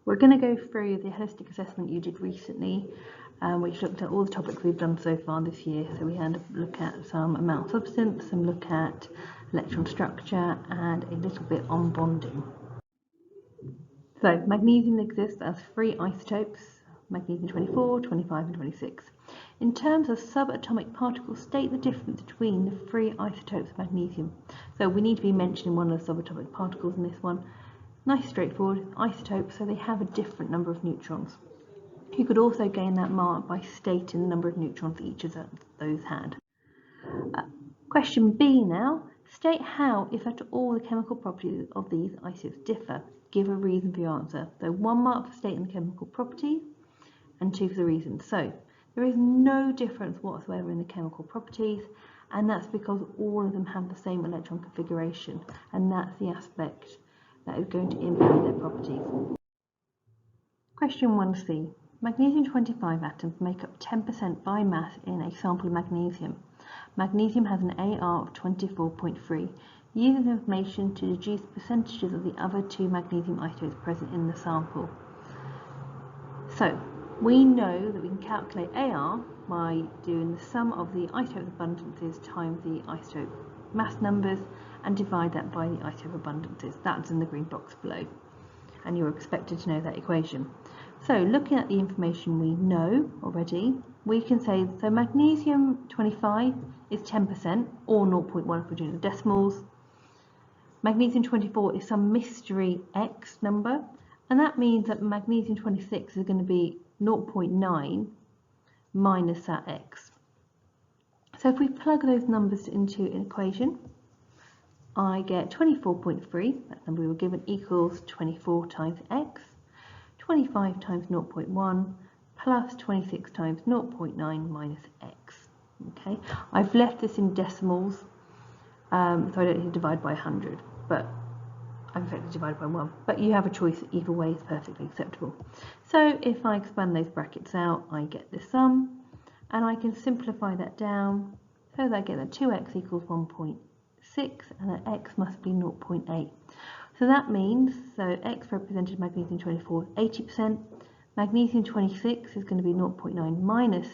We're going to go through the holistic assessment you did recently, which looked at all the topics we've done so far this year. So we had a look at some amount of substance, some look at electron structure, and a little bit on bonding. So magnesium exists as 3 isotopes, magnesium 24, 25 and 26. In terms of subatomic particles, state the difference between the 3 isotopes of magnesium. So we need to be mentioning one of the subatomic particles in this one. Nice straightforward, isotopes, so they have a different number of neutrons. You could also gain that mark by stating the number of neutrons each of those had. Question B now. State how, if at all, the chemical properties of these isotopes differ. Give a reason for your answer. So 1 mark for stating the chemical properties and 2 for the reason. So there is no difference whatsoever in the chemical properties, and that's because all of them have the same electron configuration, and that's the aspect that is going to impact their properties. Question 1c. Magnesium 25 atoms make up 10% by mass in a sample of magnesium. Magnesium has an AR of 24.3. Use this information to deduce percentages of the other 2 magnesium isotopes present in the sample. So we know that we can calculate AR by doing the sum of the isotope abundances times the isotope mass numbers and divide that by the isotope abundances. That's in the green box below, and you're expected to know that equation. So looking at the information we know already, we can say, so magnesium 25 is 10%, or 0.1 if we're doing the decimals. Magnesium 24 is some mystery X number, and that means that magnesium 26 is going to be 0.9 minus that X. So if we plug those numbers into an equation, I get 24.3, that number we were given, equals 24 times X, 25 times 0.1 plus 26 times 0.9 minus X. Okay, I've left this in decimals, so I don't need to divide by 100, but I'm effectively divided by 1. But you have a choice, either way is perfectly acceptable. So if I expand those brackets out, I get this sum, and I can simplify that down so that I get that 2x equals 1.6, and that x must be 0.8. So that means, so x represented magnesium 24 is 80%, magnesium 26 is going to be 0.9 minus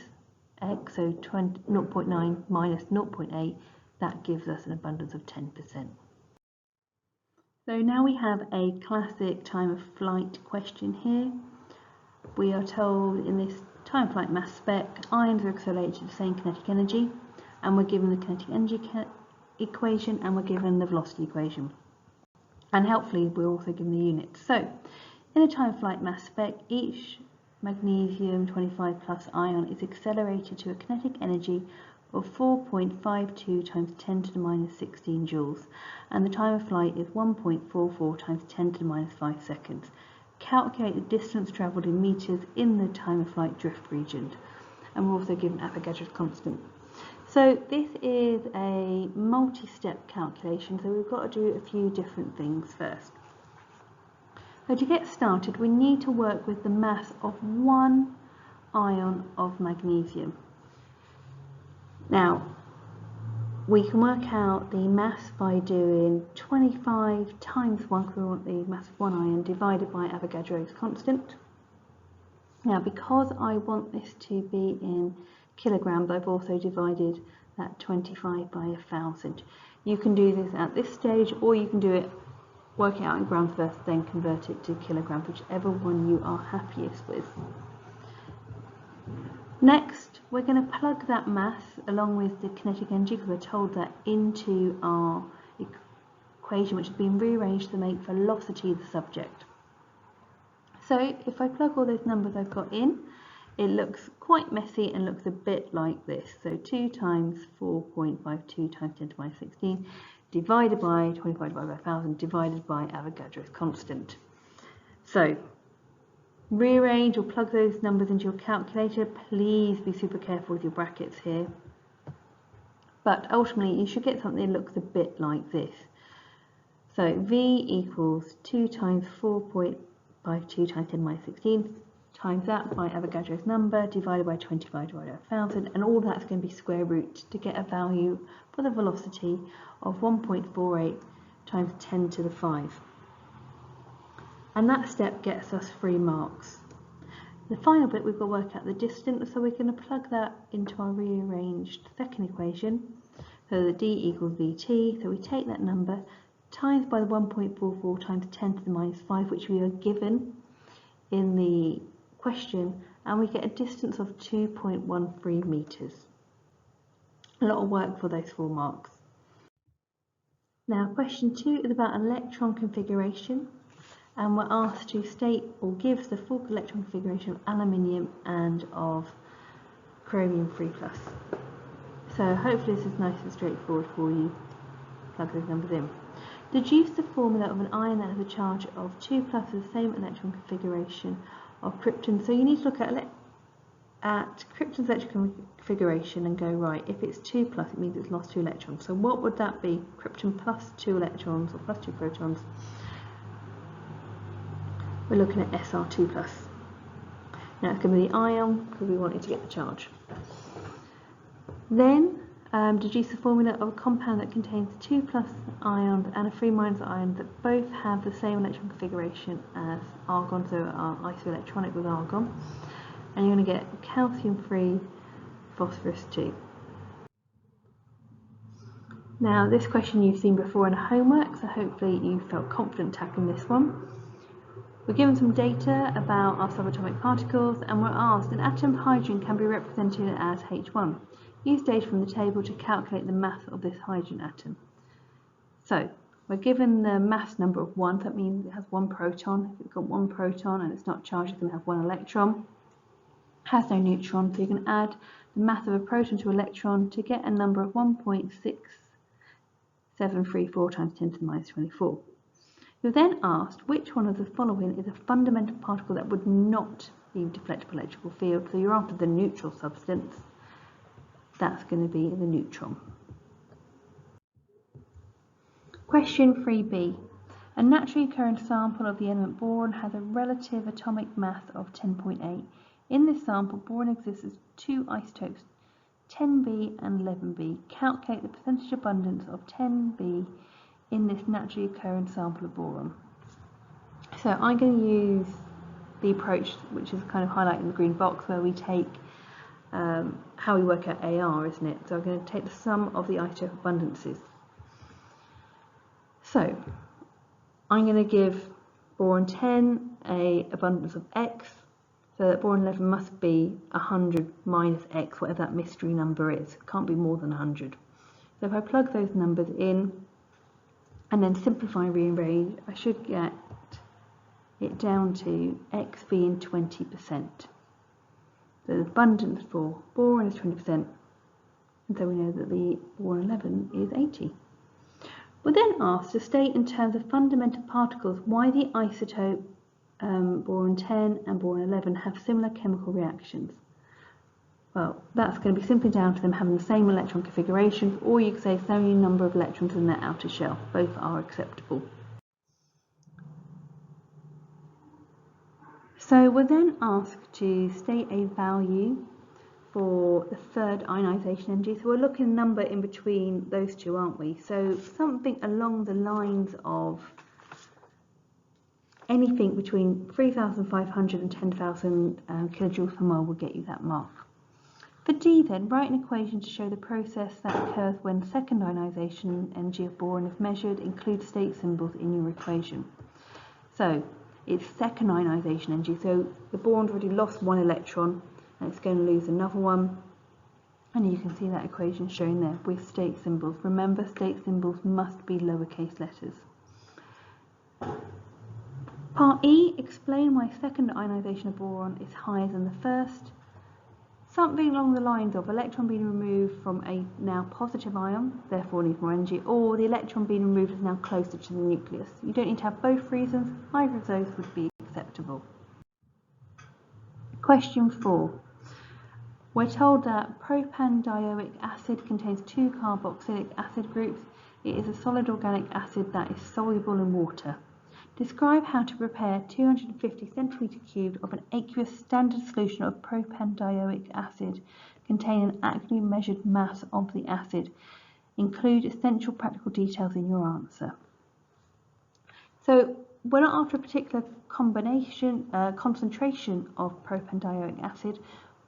x, so 0.9 minus 0.8, that gives us an abundance of 10%. So now we have a classic time of flight question here. We are told in this time of flight mass spec, ions are accelerated to the same kinetic energy, and we're given the kinetic energy equation, and we're given the velocity equation. And helpfully, we're also given the units. So in a time of flight mass spec, each magnesium 25 plus ion is accelerated to a kinetic energy of 4.52 times 10 to the minus 16 joules, and the time of flight is 1.44 times 10 to the minus 5 seconds. Calculate the distance travelled in meters in the time of flight drift region, and we're also given Avogadro's constant. So this is a multi-step calculation, so we've got to do a few different things first. So to get started, we need to work with the mass of 1 ion of magnesium. Now, we can work out the mass by doing 25 times 1, because we want the mass of 1 ion, divided by Avogadro's constant. Now, because I want this to be in kilograms, I've also divided that 25 by 1,000. You can do this at this stage, or you can do it, work it out in grams first, then convert it to kilograms, whichever one you are happiest with. Next, we're going to plug that mass along with the kinetic energy, because we're told that, into our equation, which has been rearranged to make velocity the subject. So if I plug all those numbers I've got in, it looks quite messy and looks a bit like this. So 2 times 4.52 times 10 to the minus 16 divided by 25 divided by 1,000 divided by Avogadro's constant. So rearrange or plug those numbers into your calculator. Please be super careful with your brackets here. But ultimately you should get something that looks a bit like this. So V equals 2 times 4.52 times 10 to the minus 16 times that by Avogadro's number divided by 25 divided by 1,000, and all that's going to be square root to get a value for the velocity of 1.48 times 10 to the 5. and that step gets us 3 marks. The final bit, we've got to work out the distance, so we're going to plug that into our rearranged second equation. So that d equals vt, so we take that number times by the 1.44 times 10 to the minus 5, which we are given in the question, and we get a distance of 2.13 metres. A lot of work for those 4 marks. Now question 2 is about electron configuration, and we're asked to state or give the full electron configuration of aluminium and of chromium 3+. So hopefully this is nice and straightforward for you. Plug those numbers in. Deduce the formula of an ion that has a charge of 2+ with the same electron configuration of krypton. So you need to look at krypton's electron configuration and go, right, if it's 2+, it means it's lost 2 electrons. So what would that be? Krypton plus 2 electrons or plus 2 protons. We're looking at Sr2+. Now it's going to be the ion because we wanted to get the charge. Then deduce the formula of a compound that contains 2+ ions and a 3- ion that both have the same electron configuration as argon, so are isoelectronic with argon. And you're going to get calcium 3, phosphorus 2. Now this question you've seen before in a homework, so hopefully you felt confident tackling this one. We're given some data about our subatomic particles, and we're asked an atom of hydrogen can be represented as H1. Use data from the table to calculate the mass of this hydrogen atom. So we're given the mass number of 1, so that means it has 1 proton. If it's got 1 proton and it's not charged, it's going to have 1 electron. It has no neutron, so you can add the mass of a proton to electron to get a number of 1.6734 times 10 to the minus 24. You're then asked which one of the following is a fundamental particle that would not be deflected by electrical field. So you're after the neutral substance. That's going to be the neutron. Question 3b. A naturally occurring sample of the element boron has a relative atomic mass of 10.8. In this sample, boron exists as 2 isotopes, 10B and 11B. Calculate the percentage abundance of 10B in this naturally occurring sample of boron. So I'm going to use the approach which is kind of highlighted in the green box, where we take how we work out AR, isn't it? So I'm going to take the sum of the isotope abundances. So I'm going to give boron 10 a abundance of X, so that boron 11 must be 100 minus X, whatever that mystery number is. It can't be more than 100. So if I plug those numbers in and then simplify and rearrange, I should get it down to X being 20%. So the abundance for boron is 20%, and so we know that the boron 11 is 80. We're then asked to state in terms of fundamental particles why the isotope boron 10 and boron 11 have similar chemical reactions. Well, that's going to be simply down to them having the same electron configuration, or you could say same number of electrons in their outer shell. Both are acceptable. So we're then asked to state a value for the third ionization energy. So we're looking at a number in between those two, aren't we? So something along the lines of anything between 3,500 and 10,000 kilojoules per mole will get you that mark. For D then, write an equation to show the process that occurs when second ionization energy of boron is measured. Include state symbols in your equation. So it's second ionization energy, so the boron's already lost 1 electron and it's going to lose another one, and you can see that equation shown there with state symbols. Remember, state symbols must be lowercase letters. Part E, explain why second ionization of boron is higher than the first. Something along the lines of electron being removed from a now positive ion, therefore needs more energy, or the electron being removed is now closer to the nucleus. You don't need to have both reasons, either of those would be acceptable. Question 4. We're told that propandioic acid contains 2 carboxylic acid groups. It is a solid organic acid that is soluble in water. Describe how to prepare 250 centimetre cubed of an aqueous standard solution of propandioic acid containing an accurately measured mass of the acid. Include essential practical details in your answer. So we're not after a particular concentration of propandionic acid.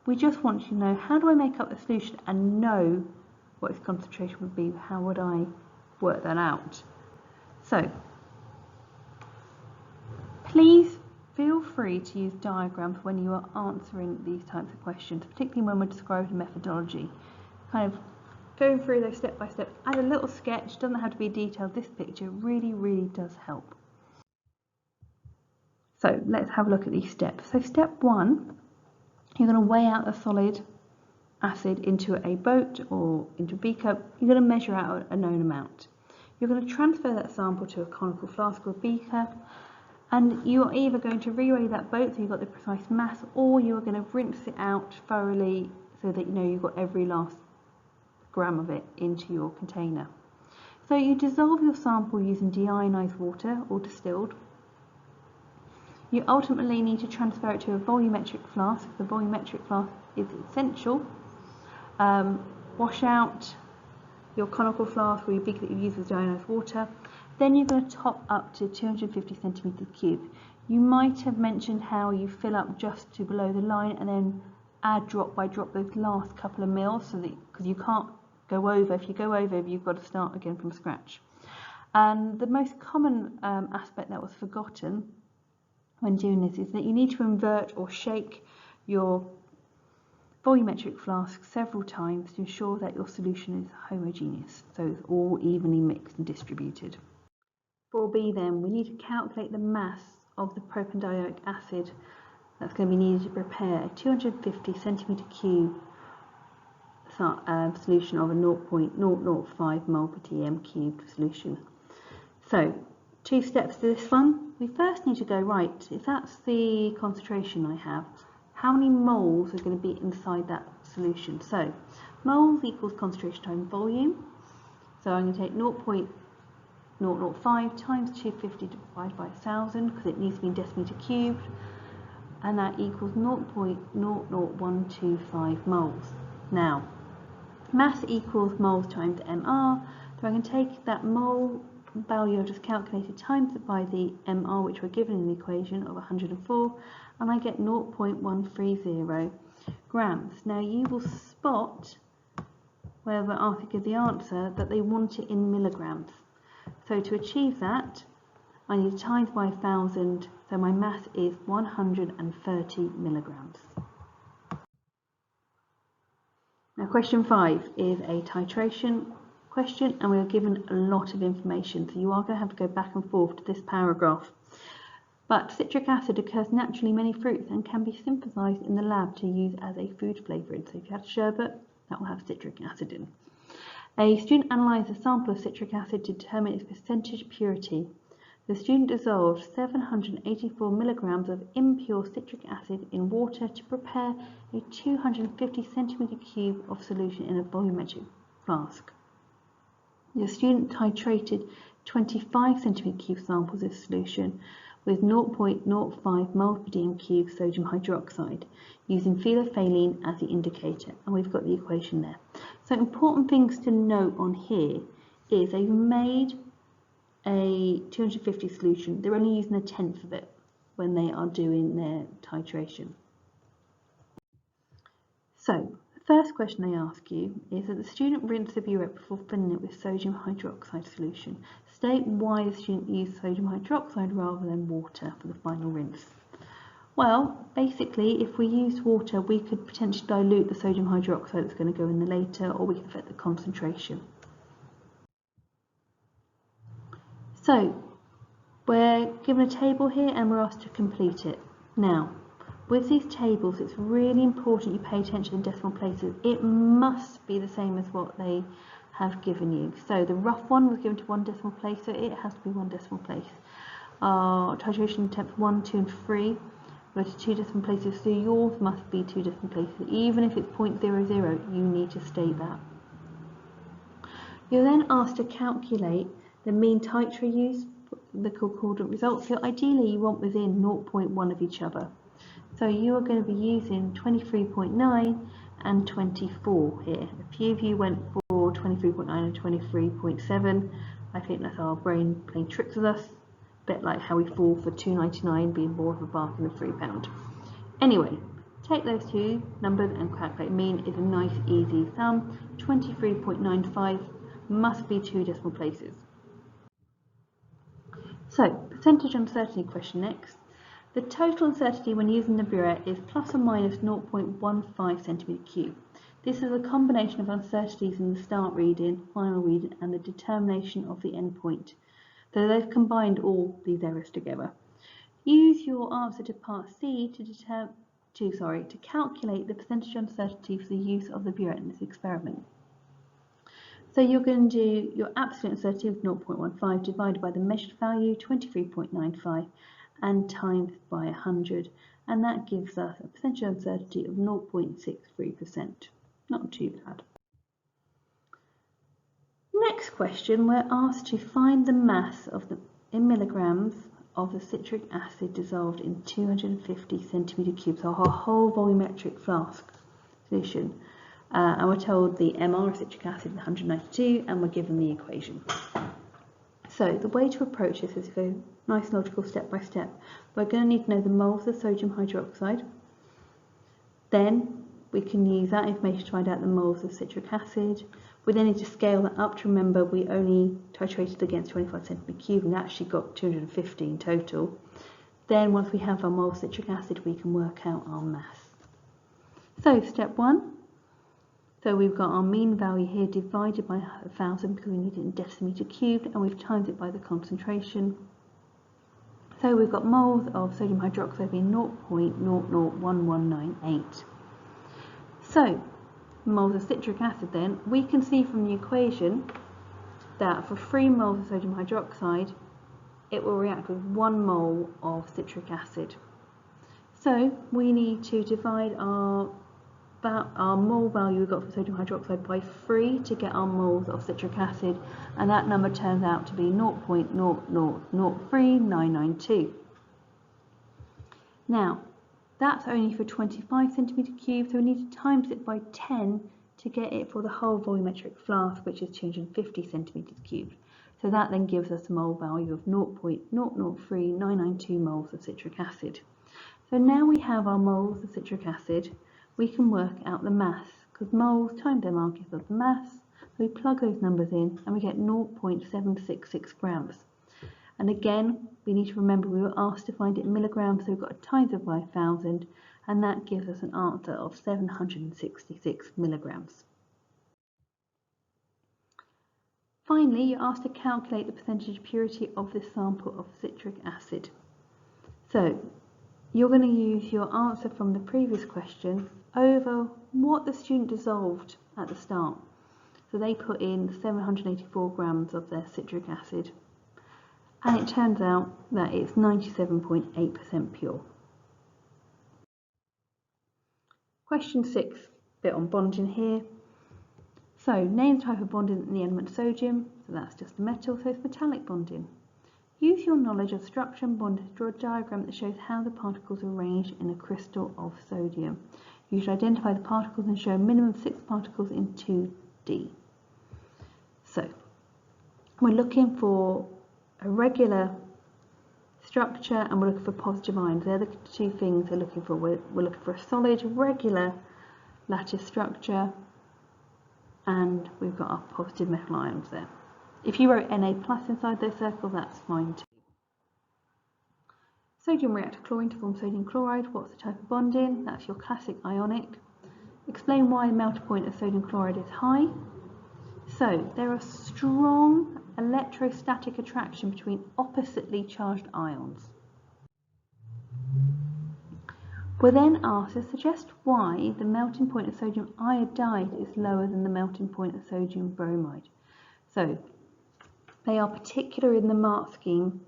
We just want to know, how do I make up the solution and know what its concentration would be? How would I work that out? So please feel free to use diagrams when you are answering these types of questions, particularly when we're describing methodology. Kind of going through those step by step, add a little sketch, doesn't have to be detailed. This picture really does help. So let's have a look at these steps. So step 1, you're going to weigh out a solid acid into a boat or into a beaker. You're going to measure out a known amount. You're going to transfer that sample to a conical flask or beaker, and you're either going to re-weigh that boat so you've got the precise mass, or you're going to rinse it out thoroughly so that you know you've got every last gram of it into your container. So you dissolve your sample using deionized water or distilled. You ultimately need to transfer it to a volumetric flask. The volumetric flask is essential. Wash out your conical flask or your beaker that you use with deionized water. Then you're going to top up to 250 centimeters cubed. You might have mentioned how you fill up just to below the line and then add drop by drop those last couple of mils, so that, because you can't go over. If you go over, you've got to start again from scratch. And the most common aspect that was forgotten when doing this is that you need to invert or shake your volumetric flask several times to ensure that your solution is homogeneous, so it's all evenly mixed and distributed. 4b then, we need to calculate the mass of the propandionic acid that's going to be needed to prepare a 250 centimeter cube solution of a 0.005 mole per dm cubed solution. So 2 steps to this one. We first need to go, right, if that's the concentration I have, how many moles are going to be inside that solution? So moles equals concentration times volume. So I'm going to take 0.005 times 250 divided by 1000, because it needs to be in decimeter cubed, and that equals 0.00125 moles. Now, mass equals moles times mR, so I can take that mole value I just calculated, times it by the mR, which we're given in the equation of 104, and I get 0.130 grams. Now you will spot, where the author gives the answer, that they want it in milligrams. So to achieve that, I need to times by 1000, so my mass is 130 milligrams. Now question 5 is a titration question, and we are given a lot of information, so you are going to have to go back and forth to this paragraph. But citric acid occurs naturally in many fruits and can be synthesized in the lab to use as a food flavouring. So if you have sherbet, that will have citric acid in. A student analysed a sample of citric acid to determine its percentage purity. The student dissolved 784 milligrams of impure citric acid in water to prepare a 250 centimeter cube of solution in a volumetric flask. The student titrated 25 centimeter cube samples of solution with 0.05 moles per dm cube sodium hydroxide using phenolphthalein as the indicator, and we've got the equation there. So important things to note on here is they've made a 250 solution. They're only using 1/10 of it when they are doing their titration. So the first question they ask you is that the student rinsed the burette before filling it with sodium hydroxide solution. State why the student used sodium hydroxide rather than water for the final rinse. Well, basically, if we used water, we could potentially dilute the sodium hydroxide that's going to go in there later, or we could affect the concentration. So we're given a table here and we're asked to complete it. Now, with these tables, it's really important you pay attention to decimal places. It must be the same as what they have given you. So the rough one was given to 1 decimal place, so it has to be 1 decimal place. Titration attempts 1, 2 and 3 go to 2 decimal places, so yours must be 2 decimal places. Even if it's 0.00, you need to state that. You're then asked to calculate the mean titer used, the concordant results. So ideally you want within 0.1 of each other. So you are going to be using 23.9 and 24 here. A few of you went for 23.9 and 23.7. I think that's our brain playing tricks with us. bit like how we fall for £2.99 being more of a bargain than £3. Anyway, take those two numbers and calculate mean. Is a nice easy sum. 23.95 must be 2 decimal places. So, percentage uncertainty question next. The total uncertainty when using the burette is plus or minus 0.15 centimetre cube. This is a combination of uncertainties in the start reading, final reading, and the determination of the endpoint. So they've combined all these errors together. Use your answer to part C to calculate the percentage uncertainty for the use of the burette in this experiment. So you're going to do your absolute uncertainty of 0.15 divided by the measured value, 23.95, and times by 100, and that gives us a percentage uncertainty of 0.63%. Not too bad. Next question, we're asked to find the mass in milligrams of the citric acid dissolved in 250 centimetre cubes, so our whole volumetric flask solution. And we're told the MR of citric acid is 192, and we're given the equation. So the way to approach this is to go nice logical step by step. We're going to need to know the moles of sodium hydroxide. Then we can use that information to find out the moles of citric acid. We then need to scale that up to remember we only titrated against 25 centimetre cube and actually got 250 in total. Then once we have our moles of citric acid, we can work out our mass. So step 1. So we've got our mean value here divided by 1000 because we need it in decimetre cubed, and we've times it by the concentration. So we've got moles of sodium hydroxide being 0.001198. So moles of citric acid then, we can see from the equation that for 3 moles of sodium hydroxide, it will react with 1 mole of citric acid. So we need to divide our mole value we got for sodium hydroxide by 3 to get our moles of citric acid, and that number turns out to be 0.0003992. Now, that's only for 25 centimetre cubed, so we need to times it by 10 to get it for the whole volumetric flask, which is 250 centimetres cubed. So that then gives us a mole value of 0.003992 moles of citric acid. So now we have our moles of citric acid, we can work out the mass, because moles times MR gives us the mass. So we plug those numbers in and we get 0.766 grams. And again, we need to remember we were asked to find it in milligrams, so we've got to times it by 1000, and that gives us an answer of 766 milligrams. Finally, you're asked to calculate the percentage purity of this sample of citric acid. So you're going to use your answer from the previous question over what the student dissolved at the start. So they put in 784 grams of their citric acid, and it turns out that it's 97.8% pure. Question 6, bit on bonding here. So name the type of bonding in the element sodium, so that's just a metal, so it's metallic bonding. Use your knowledge of structure and bonding to draw a diagram that shows how the particles are arranged in a crystal of sodium. You should identify the particles and show a minimum of 6 particles in 2D. So we're looking for a regular structure and we're looking for positive ions. They're the 2 things we're looking for. We're looking for a solid, regular lattice structure, and we've got our positive metal ions there. If you wrote Na+ inside those circles, that's fine too. Sodium reacts with chlorine to form sodium chloride. What's the type of bonding? That's your classic ionic. Explain why the melting point of sodium chloride is high. So there are strong electrostatic attraction between oppositely charged ions. We're then asked to suggest why the melting point of sodium iodide is lower than the melting point of sodium bromide. So they are particular in the mark scheme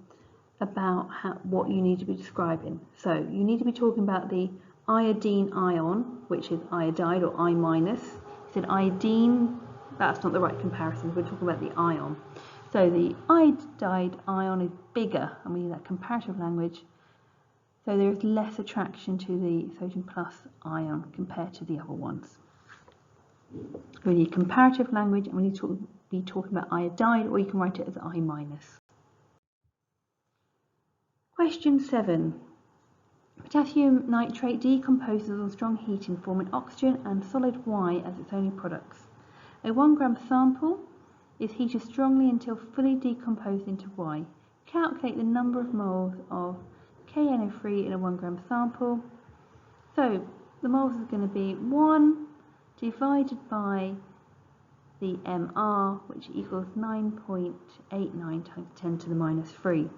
about what you need to be describing. So you need to be talking about the iodine ion, which is iodide or I-. You said iodine, that's not the right comparison. We're talking about the ion. So the iodide ion is bigger, and we need that comparative language. So there is less attraction to the sodium plus ion compared to the other ones. We need comparative language, and we need to be talking about iodide, or you can write it as I-. Question 7. Potassium nitrate decomposes on strong heating, forming oxygen and solid Y as its only products. A 1 gram sample is heated strongly until fully decomposed into Y. Calculate the number of moles of KNO3 in a 1 gram sample. So the moles is going to be 1 divided by the MR, which equals 9.89 times 10 to the minus 3.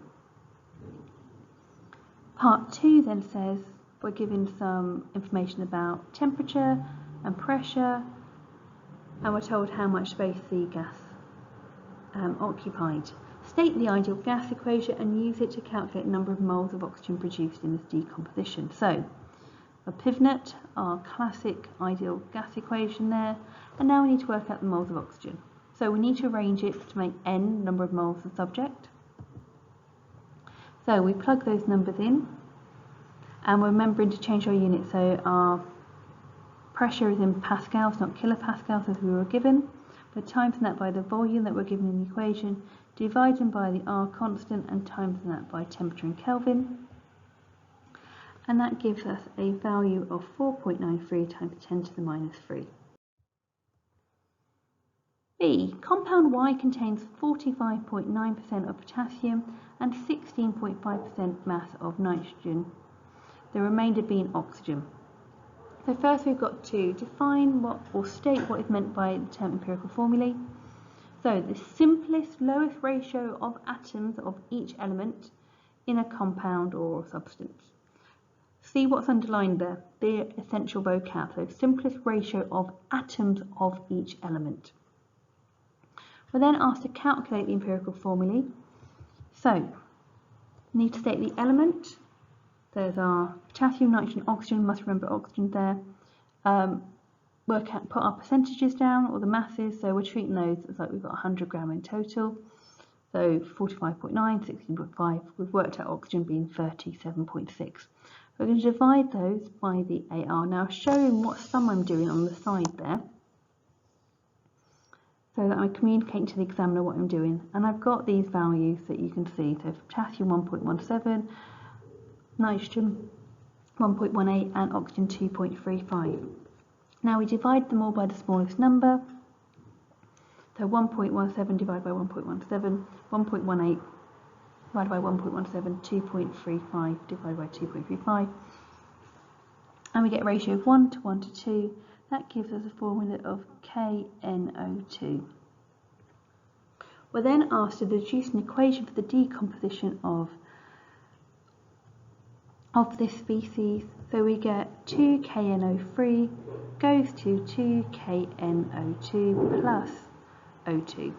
Part 2 then says we're given some information about temperature and pressure, and we're told how much space the gas occupied. State the ideal gas equation and use it to calculate the number of moles of oxygen produced in this decomposition. So, a pivot, our classic ideal gas equation there, and now we need to work out the moles of oxygen. So we need to arrange it to make n number of moles of subject. So we plug those numbers in, and we're remembering to change our unit, so our pressure is in pascals, not kilopascals as we were given. We're timesing that by the volume that we're given in the equation, dividing by the R constant and timesing that by temperature in Kelvin. And that gives us a value of 4.93 times 10 to the minus 3. B. Compound Y contains 45.9% of potassium and 16.5% mass of nitrogen, the remainder being oxygen. So first we've got to define what, or state what is meant by the term empirical formulae. So the simplest, lowest ratio of atoms of each element in a compound or substance. See what's underlined there, the essential vocab, so simplest ratio of atoms of each element. We're then asked to calculate the empirical formulae. So, we need to state the element. There's our potassium, nitrogen, oxygen, must remember oxygen there. Put our percentages down, or the masses, so we're treating those as like we've got 100 gram in total. So 45.9, 16.5, we've worked out oxygen being 37.6. We're going to divide those by the AR. Now showing what sum I'm doing on the side there, so that I'm communicating to the examiner what I'm doing. And I've got these values that you can see. So for potassium 1.17, nitrogen 1.18 and oxygen 2.35. Now we divide them all by the smallest number. So 1.17 divided by 1.17, 1.18 divided by 1.17, 2.35 divided by 2.35. And we get a ratio of 1 to 1 to 2. That gives us a formula of KNO2. We're then asked to deduce an equation for the decomposition of this species. So we get 2KNO3 goes to 2KNO2 plus O2.